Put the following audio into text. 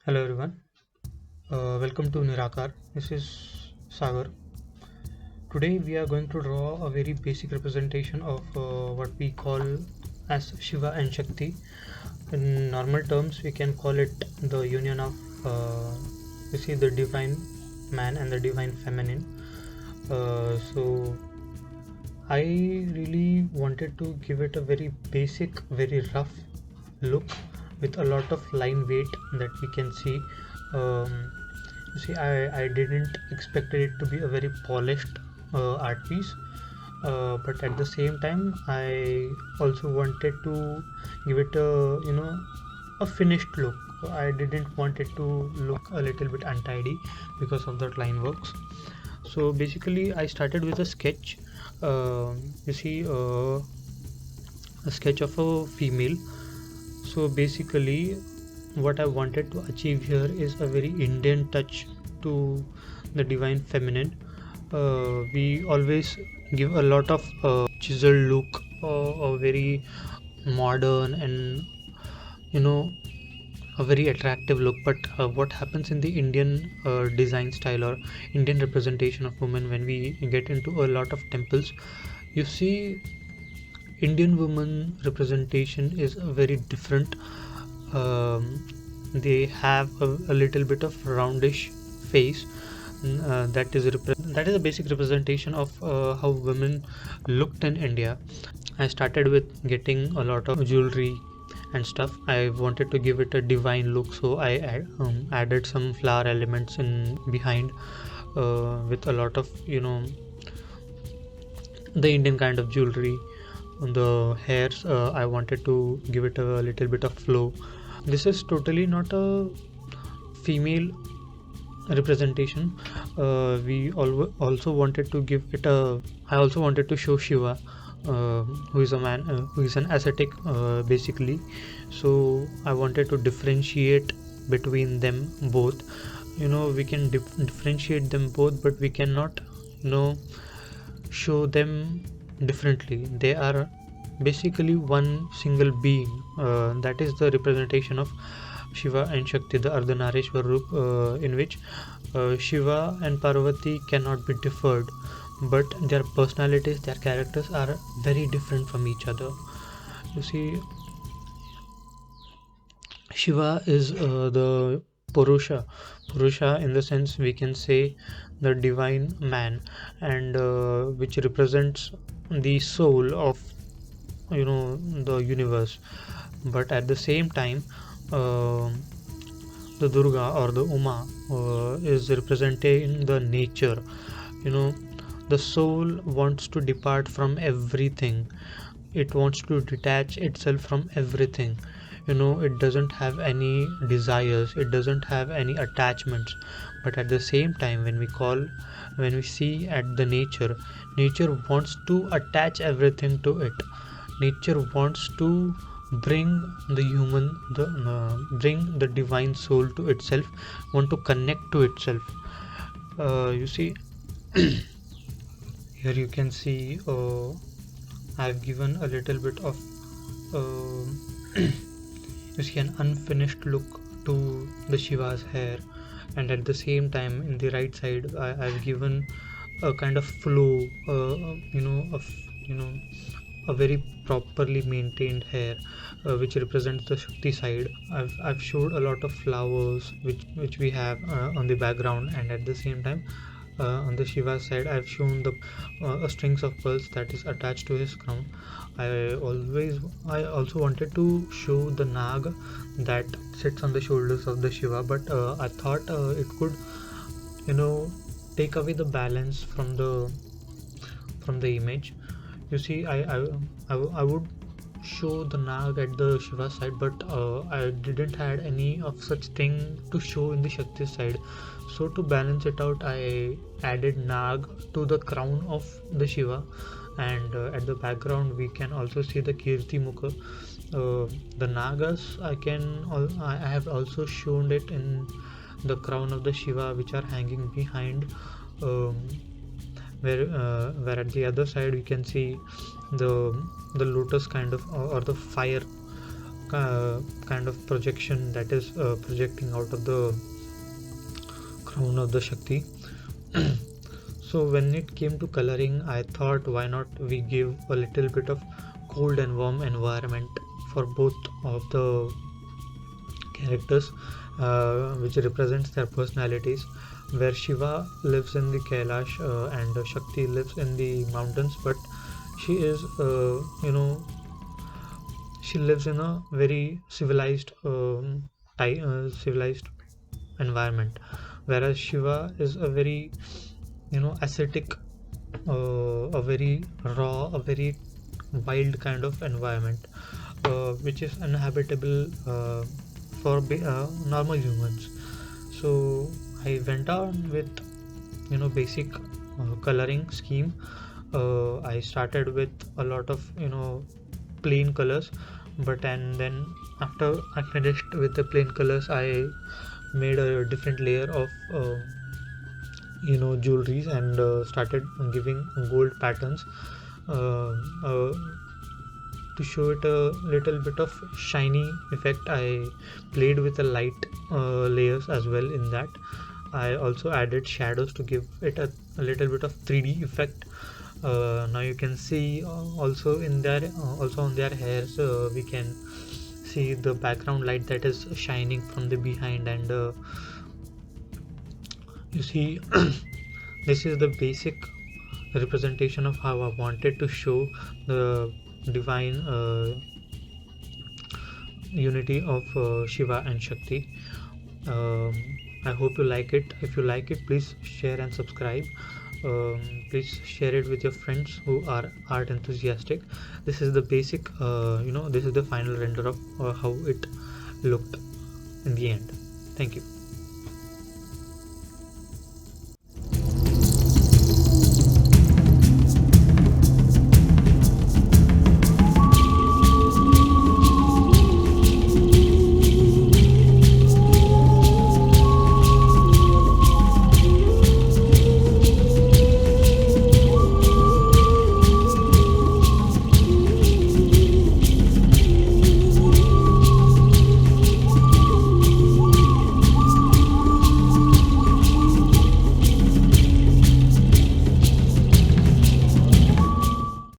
Hello everyone, welcome to NIR-AKAR. This is Sagar. Today we are going to draw a very basic representation of what we call as Shiva and Shakti. In normal terms, we can call it the union of the divine man and the divine feminine. So I really wanted to give it a very basic, very rough look with a lot of line weight that we can see. Um, I didn't expect it to be a very polished art piece, but at the same time, I also wanted to give it a finished look. I didn't want it to look a little bit untidy because of that line works. So basically, I started with a sketch. Uh, you see, a sketch of a female. So basically, what I wanted to achieve here is a very Indian touch to the divine feminine. We always give a lot of chiseled look, a very modern and you know a very attractive look. But what happens in the Indian design style or Indian representation of women when we get into a lot of temples, you see Indian woman representation is very different. Um, they have a little bit of roundish face. That is a basic representation of how women looked in India. I started with getting a lot of jewelry and stuff. I wanted to give it a divine look, so I added some flower elements in behind with a lot of the Indian kind of jewelry. The hairs, I wanted to give it a little bit of flow. This is totally not a female representation. We also wanted to give it a. I also wanted to show Shiva, who is a man, who is an ascetic, basically. So I wanted to differentiate between them both. We can differentiate them both, but we cannot, you know, show them differently. They are basically one single being. That is the representation of Shiva and Shakti, the Ardhanareshwara group, in which Shiva and Parvati cannot be differed, but their personalities, their characters are very different from each other. You see, Shiva is the Purusha in the sense we can say the divine man, and which represents the soul of the universe. But at the same time, uh, the Durga or the Uma is representing the nature. You know, the soul wants to depart from everything. It wants to detach itself from everything. It doesn't have any desires. It doesn't have any attachments. But at the same time, when we see at the nature wants to attach everything to it. Nature wants to bring bring the divine soul to itself, want to connect to itself. You see, here you can see I've given a little bit of uh, you see an unfinished look to the Shiva's hair, and at the same time in the right side I've given a kind of flow, of you know a very properly maintained hair, which represents the Shakti side. I've showed a lot of flowers which we have on the background, and at the same time on the Shiva side I've shown the strings of pearls that is attached to his crown. I also wanted to show the Nag that sits on the shoulders of the Shiva, but I thought it could you know take away the balance from the image. You see, I would show the Nag at the Shiva side, but I didn't had any of such thing to show in the Shakti side. So to balance it out, I added Nag to the crown of the Shiva, and at the background we can also see the Kirti Mukha. The Nagas I have also shown it in the crown of the Shiva, which are hanging behind. Um, where at the other side we can see the the lotus kind of, or the fire kind of projection that is projecting out of the crown of the Shakti. So when it came to coloring, I thought why not we give a little bit of cold and warm environment for both of the characters, which represents their personalities, where Shiva lives in the Kailash and Shakti lives in the mountains, but she is she lives in a very civilized environment, whereas Shiva is a very ascetic, a very raw, a very wild kind of environment, which is uninhabitable for normal humans. So I went on with basic coloring scheme. I started with a lot of plain colors, but and then after I finished with the plain colors, I made a different layer of jewelries and started giving gold patterns, uh, uh, to show it a little bit of shiny effect. I played with the light layers as well. In that, I also added shadows to give it a little bit of 3D effect. Now you can see also in their also on their hairs, we can see the background light that is shining from the behind, and you see this is the basic representation of how I wanted to show the divine unity of Shiva and Shakti. um, I hope you like it. If you like it, please share and subscribe. Please share it with your friends who are art enthusiastic. This is the basic this is the final render of how it looked in the end. Thank you.